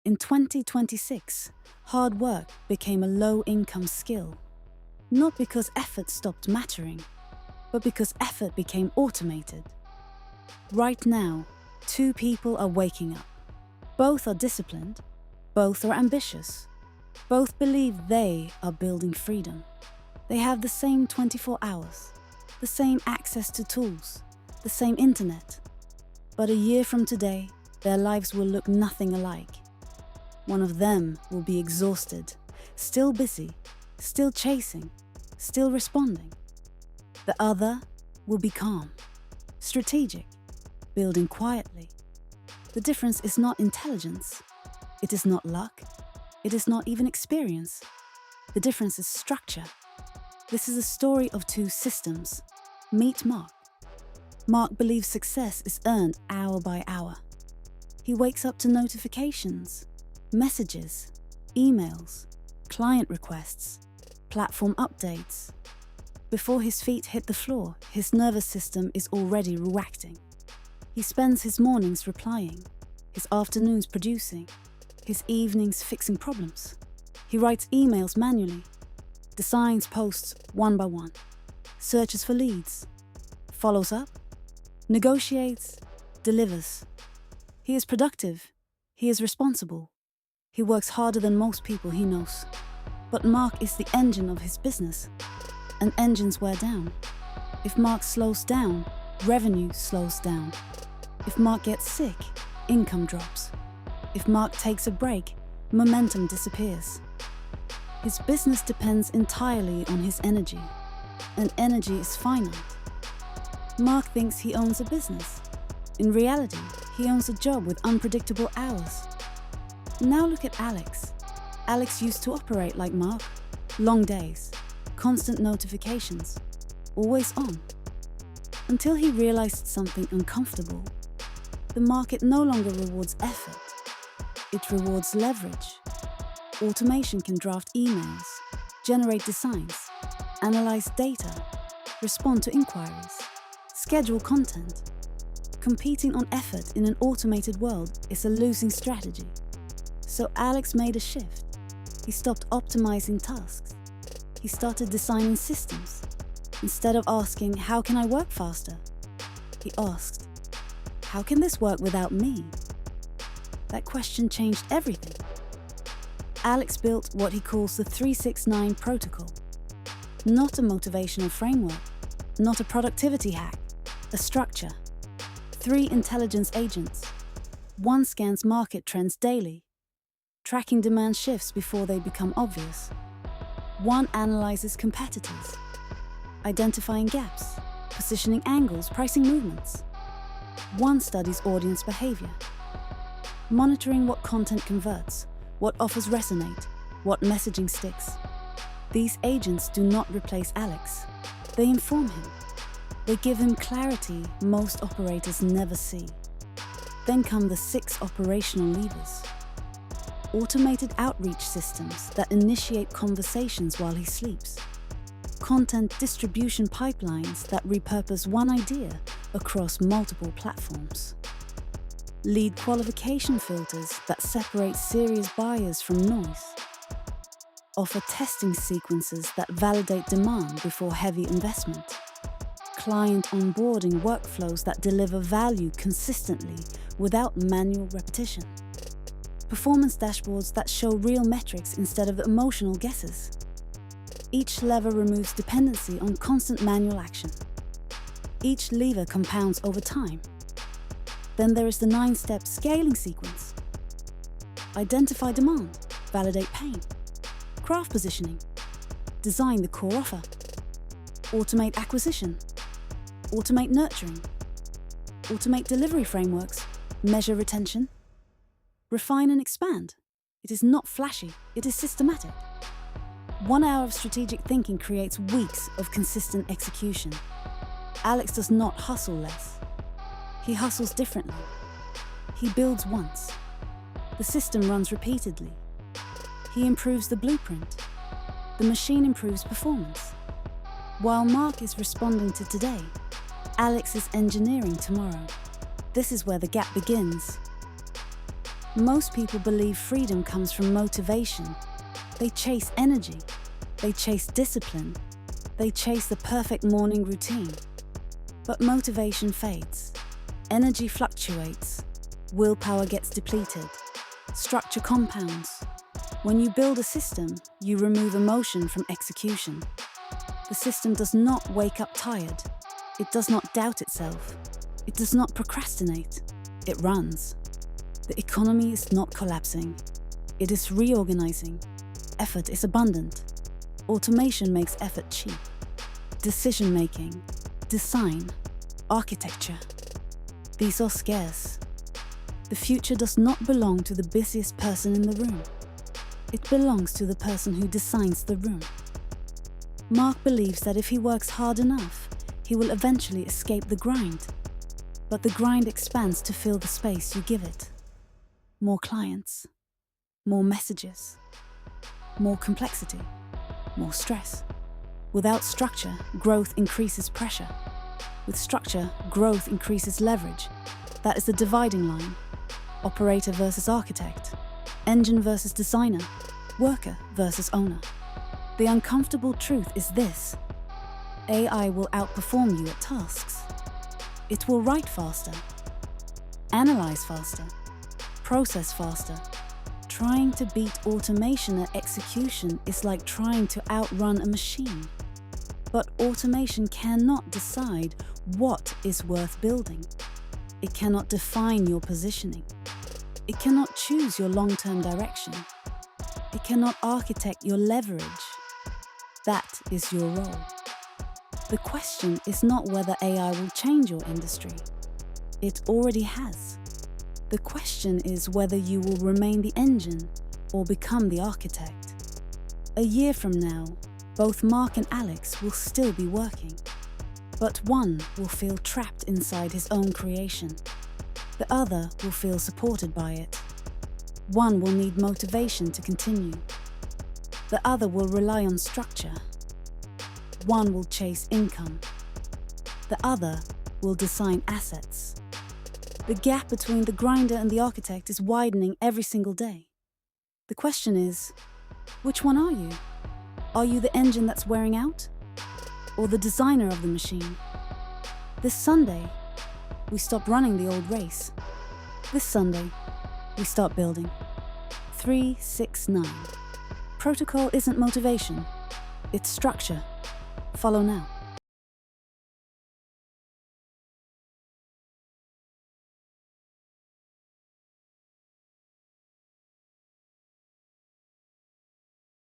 In 2026, hard work became a low-income skill, not because effort stopped mattering, but because effort became automated. Right now, two people are waking up. Both are disciplined, both are ambitious, both believe they are building freedom. They have the same 24 hours, the same access to tools, the same internet. But a year from today, their lives will look nothing alike. One of them will be exhausted, still busy, still chasing, still responding. The other will be calm, strategic, building quietly. The difference is not intelligence. It is not luck. It is not even experience. The difference is structure. This is a story of two systems. Meet Mark. Mark believes success is earned hour by hour. He wakes up to notifications, messages, emails, client requests, platform updates. Before his feet hit the floor, his nervous system is already reacting. He spends his mornings replying, his afternoons producing, his evenings fixing problems. He writes emails manually, designs posts one by one, searches for leads, follows up, negotiates, delivers. He is productive. He is responsible. He works harder than most people he knows. But Mark is the engine of his business, and engines wear down. If Mark slows down, revenue slows down. If Mark gets sick, income drops. If Mark takes a break, momentum disappears. His business depends entirely on his energy, and energy is finite. Mark thinks he owns a business. In reality, he owns a job with unpredictable hours. Now look at Alex. Alex used to operate like Mark. Long days, constant notifications, always on. Until he realized something uncomfortable. The market no longer rewards effort. It rewards leverage. Automation can draft emails, generate designs, analyze data, respond to inquiries, schedule content. Competing on effort in an automated world is a losing strategy. So Alex made a shift. He stopped optimizing tasks. He started designing systems. Instead of asking, how can I work faster? He asked, how can this work without me? That question changed everything. Alex built what he calls the 369 protocol. Not a motivational framework, not a productivity hack, a structure. 3 intelligence agents. 1 scans market trends daily, tracking demand shifts before they become obvious. 1 analyzes competitors, identifying gaps, positioning angles, pricing movements. 1 studies audience behavior, monitoring what content converts, what offers resonate, what messaging sticks. These agents do not replace Alex. They inform him. They give him clarity most operators never see. Then come the 6 operational levers. Automated outreach systems that initiate conversations while he sleeps. Content distribution pipelines that repurpose one idea across multiple platforms. Lead qualification filters that separate serious buyers from noise. Offer testing sequences that validate demand before heavy investment. Client onboarding workflows that deliver value consistently without manual repetition. Performance dashboards that show real metrics instead of emotional guesses. Each lever removes dependency on constant manual action. Each lever compounds over time. Then there is the 9-step scaling sequence. Identify demand, validate pain, craft positioning, design the core offer, automate acquisition, automate nurturing, automate delivery frameworks, measure retention, refine and expand. It is not flashy, it is systematic. 1 hour of strategic thinking creates weeks of consistent execution. Alex does not hustle less. He hustles differently. He builds once. The system runs repeatedly. He improves the blueprint. The machine improves performance. While Mark is responding to today, Alex is engineering tomorrow. This is where the gap begins. Most people believe freedom comes from motivation. They chase energy. They chase discipline. They chase the perfect morning routine. But motivation fades. Energy fluctuates. Willpower gets depleted. Structure compounds. When you build a system, you remove emotion from execution. The system does not wake up tired. It does not doubt itself. It does not procrastinate. It runs. The economy is not collapsing. It is reorganizing. Effort is abundant. Automation makes effort cheap. Decision-making, design, architecture. These are scarce. The future does not belong to the busiest person in the room. It belongs to the person who designs the room. Mark believes that if he works hard enough, he will eventually escape the grind. But the grind expands to fill the space you give it. More clients, more messages, more complexity, more stress. Without structure, growth increases pressure. With structure, growth increases leverage. That is the dividing line. Operator versus architect. Engine versus designer. Worker versus owner. The uncomfortable truth is this: AI will outperform you at tasks. It will write faster, analyze faster, process faster. Trying to beat automation at execution is like trying to outrun a machine. But automation cannot decide what is worth building. It cannot define your positioning. It cannot choose your long-term direction. It cannot architect your leverage. That is your role. The question is not whether AI will change your industry. It already has. The question is whether you will remain the engine or become the architect. A year from now, both Mark and Alex will still be working, but one will feel trapped inside his own creation. The other will feel supported by it. One will need motivation to continue. The other will rely on structure. One will chase income. The other will design assets. The gap between the grinder and the architect is widening every single day. The question is, which one are you? Are you the engine that's wearing out? Or the designer of the machine? This Sunday, we stop running the old race. This Sunday, we start building. 369. Protocol isn't motivation, it's structure. Follow now.